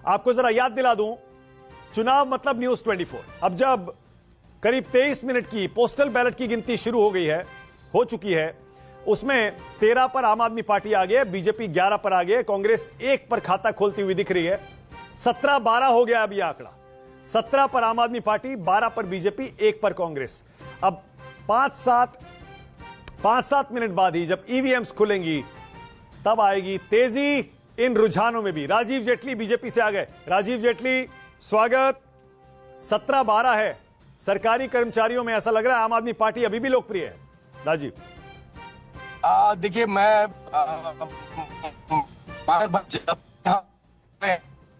आपको जरा याद दिला दूं, चुनाव मतलब न्यूज 24। अब जब करीब 23 मिनट की पोस्टल बैलेट की गिनती शुरू हो चुकी है, उसमें 13 पर आम आदमी पार्टी आगे है, बीजेपी 11 पर आगे है, कांग्रेस 1 पर खाता खोलती हुई दिख रही है। 17-12 हो गया अब यह आंकड़ा। 17 पर आम आदमी पार्टी, 12 पर बीजेपी, 1 पर कांग्रेस। अब 5-7 मिनट बाद ही जब ईवीएम्स खुलेंगी तब आएगी तेजी इन रुझानों में भी। राजीव जेटली बीजेपी से आ गए। राजीव जेटली, स्वागत। 17-12 है। सरकारी कर्मचारियों में ऐसा लग रहा है आम आदमी पार्टी अभी भी लोकप्रिय है। राजीव, देखिए, मैं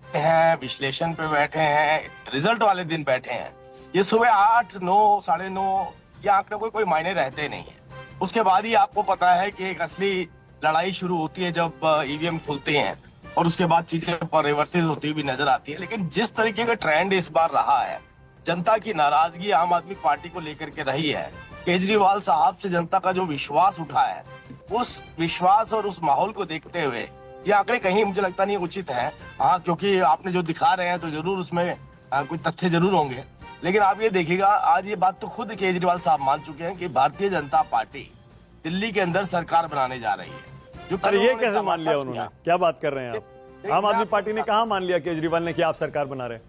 हैं, विश्लेषण पे बैठे हैं, रिजल्ट वाले दिन बैठे हैं। ये सुबह 8, 9, 9:30 ये आंकड़े कोई मायने रहते नहीं है। उसके बाद ही आपको पता है कि एक असली लड़ाई शुरू होती है जब ईवीएम खुलते हैं, और उसके बाद चीजें परिवर्तित होती हुई नजर आती है। लेकिन जिस तरीके का ट्रेंड इस बार रहा है, जनता की नाराजगी आम आदमी पार्टी को लेकर के रही है, केजरीवाल साहब से जनता का जो विश्वास उठा है, उस विश्वास और उस माहौल को देखते हुए ये आंकड़े कहीं मुझे लगता नहीं उचित है। हाँ, क्योंकि आपने जो दिखा रहे हैं तो जरूर उसमें कुछ तथ्य जरूर होंगे, लेकिन आप ये देखिएगा, आज ये बात तो खुद केजरीवाल साहब मान चुके हैं कि भारतीय जनता पार्टी दिल्ली के अंदर सरकार बनाने जा रही है। अरे ये कैसे मान लिया उन्होंने? क्या बात कर रहे हैं आप? आम आदमी पार्टी ने कहा मान लिया केजरीवाल ने कि आप सरकार बना रहे हैं?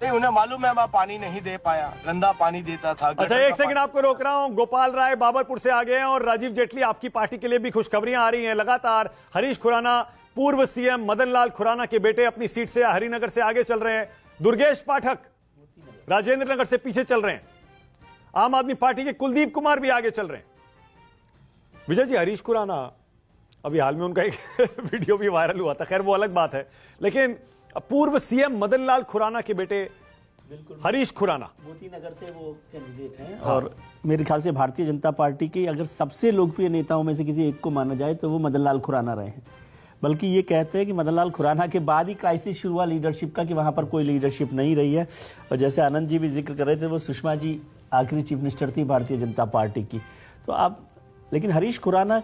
नहीं, उन्हें मालूम है मैं पानी नहीं दे पाया, गंदा पानी देता था। अच्छा, एक सेकंड आपको रोक रहा हूं। गोपाल राय बाबरपुर से आ गए हैं, और राजीव जेटली, आपकी पार्टी के लिए भी खुशखबरियां आ रही हैं लगातार। हरीश खुराना, पूर्व सीएम मदन लाल खुराना के बेटे, अपनी सीट से हरिनगर से आगे चल रहे हैं। दुर्गेश पाठक राजेंद्र नगर से पीछे चल रहे हैं। आम आदमी पार्टी के कुलदीप कुमार भी आगे चल रहे हैं। विजय जी, हरीश खुराना, अभी हाल में उनका एक वीडियो भी वायरल हुआ था, खैर वो अलग बात है, लेकिन पूर्व सीएम मदन लाल खुराना के बेटे हरीश खुराना मोती नगर से वो कैंडिडेट हैं। हाँ। और मेरे ख्याल से भारतीय जनता पार्टी के अगर सबसे लोकप्रिय नेताओं में से किसी एक को माना जाए तो वो मदन लाल खुराना रहे हैं। बल्कि ये कहते हैं कि मदन लाल खुराना के बाद ही क्राइसिस शुरू हुआ लीडरशिप का, कि वहां पर कोई लीडरशिप नहीं रही है। और जैसे आनंद जी भी जिक्र कर रहे थे, वो सुषमा जी आखिरी चीफ मिनिस्टर थी भारतीय जनता पार्टी की। तो आप, लेकिन हरीश खुराना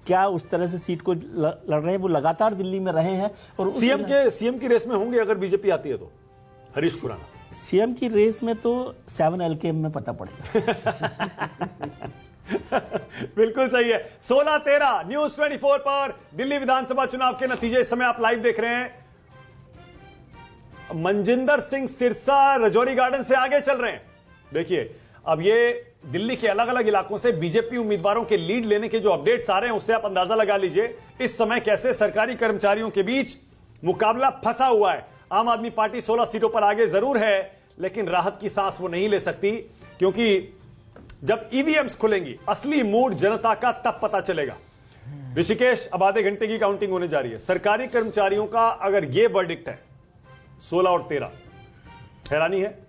क्या उस तरह से सीट को लड़ रहे हैं? वो लगातार दिल्ली में रहे हैं और सीएम की रेस में होंगे अगर बीजेपी आती है तो। हरीश खुराना सीएम की रेस में तो 7LKM में पता पड़ेगा। बिल्कुल सही है। 16-13 न्यूज 24 पर दिल्ली विधानसभा चुनाव के नतीजे इस समय आप लाइव देख रहे हैं। मनजिंदर सिंह सिरसा रजौरी गार्डन से आगे चल रहे हैं। देखिए, अब ये दिल्ली के अलग अलग इलाकों से बीजेपी उम्मीदवारों के लीड लेने के जो अपडेट्स आ रहे हैं, उससे आप अंदाजा लगा लीजिए इस समय कैसे सरकारी कर्मचारियों के बीच मुकाबला फंसा हुआ है। आम आदमी पार्टी 16 सीटों पर आगे जरूर है, लेकिन राहत की सांस वो नहीं ले सकती, क्योंकि जब ईवीएम्स खुलेंगी असली मूड जनता का तब पता चलेगा। ऋषिकेश, अब आधे घंटे की काउंटिंग होने जा रही है। सरकारी कर्मचारियों का अगर यह वर्डिक्ट है 16 और 13, हैरानी है?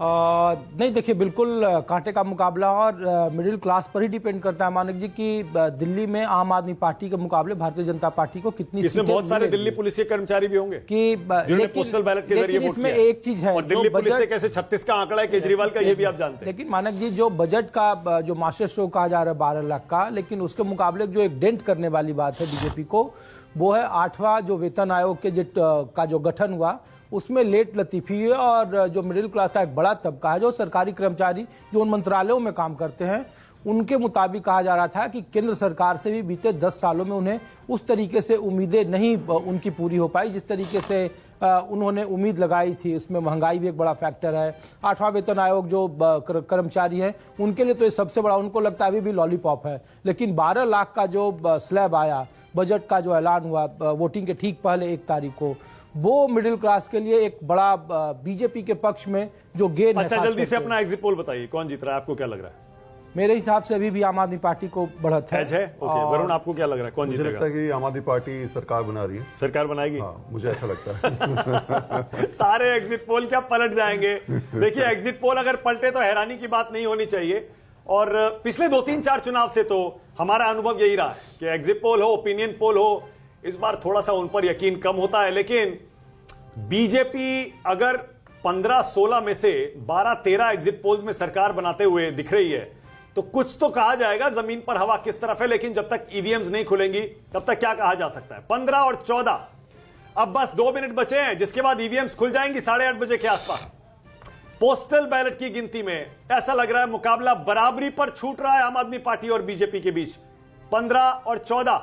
नहीं, देखिए, बिल्कुल कांटे का मुकाबला, और मिडिल क्लास पर ही डिपेंड करता है मानिक जी कि दिल्ली में आम आदमी पार्टी के मुकाबले भारतीय जनता पार्टी को कितनी इसमें बहुत सारे दिल्ली पुलिस के कर्मचारी भी होंगे कि जिन्होंने पोस्टल बैलेट के जरिए वोट इसमें किया। एक चीज है, और दिल्ली पुलिस से कैसे 36 का आंकड़ा है केजरीवाल का, ये भी आप जानते हैं। लेकिन मानक जी, जो बजट का जो मास्टर स्ट्रोक कहा जा रहा है 12 लाख का, लेकिन उसके मुकाबले जो एक डेंट करने वाली बात है बीजेपी को, वो है 8वां जो वेतन आयोग के का जो गठन हुआ, उसमें लेट लतीफी है। और जो मिडिल क्लास का एक बड़ा तबका है, जो सरकारी कर्मचारी जो उन मंत्रालयों में काम करते हैं, उनके मुताबिक कहा जा रहा था कि केंद्र सरकार से भी बीते 10 सालों में उन्हें उस तरीके से उम्मीदें नहीं उनकी पूरी हो पाई जिस तरीके से उन्होंने उम्मीद लगाई थी। उसमें महंगाई भी एक बड़ा फैक्टर है। 8वां वेतन आयोग जो कर्मचारी हैं, उनके लिए तो ये सबसे बड़ा, उनको लगता है अभी भी लॉलीपॉप है। लेकिन 12 लाख का जो स्लैब आया, बजट का जो ऐलान हुआ वोटिंग के ठीक पहले 1 तारीख को, वो मिडिल क्लास के लिए एक बड़ा बीजेपी के पक्ष में जो गेन है। अच्छा, जल्दी से अपना एग्जिट पोल बताइए, कौन जीत रहा है? आपको क्या लग रहा है? मेरे हिसाब से अभी भी आम आदमी पार्टी को बढ़त है। ओके, वरुण, आपको क्या लग रहा है, कौन जीतेगा? मुझे लगता है कि आम आदमी पार्टी सरकार बना रही है। सरकार बनाएगी? हाँ, मुझे ऐसा लगता है। सारे एग्जिट पोल क्या पलट जाएंगे? देखिए, एग्जिट पोल अगर पलटे तो हैरानी की बात नहीं होनी चाहिए। और पिछले 2-3-4 चुनाव से तो हमारा अनुभव यही रहा है कि एग्जिट पोल हो, ओपिनियन पोल हो, इस बार थोड़ा सा उन पर यकीन कम होता है। लेकिन बीजेपी अगर 15-16 में से 12-13 एग्जिट पोल्स में सरकार बनाते हुए दिख रही है, तो कुछ तो कहा जाएगा जमीन पर हवा किस तरफ है। लेकिन जब तक ईवीएम्स नहीं खुलेंगी तब तक क्या कहा जा सकता है? 15 और 14 अब बस 2 मिनट बचे हैं, जिसके बाद ईवीएम्स खुल जाएंगी 8:30 बजे के आसपास। पोस्टल बैलेट की गिनती में ऐसा लग रहा है मुकाबला बराबरी पर छूट रहा है आम आदमी पार्टी और बीजेपी के बीच। 15 और 14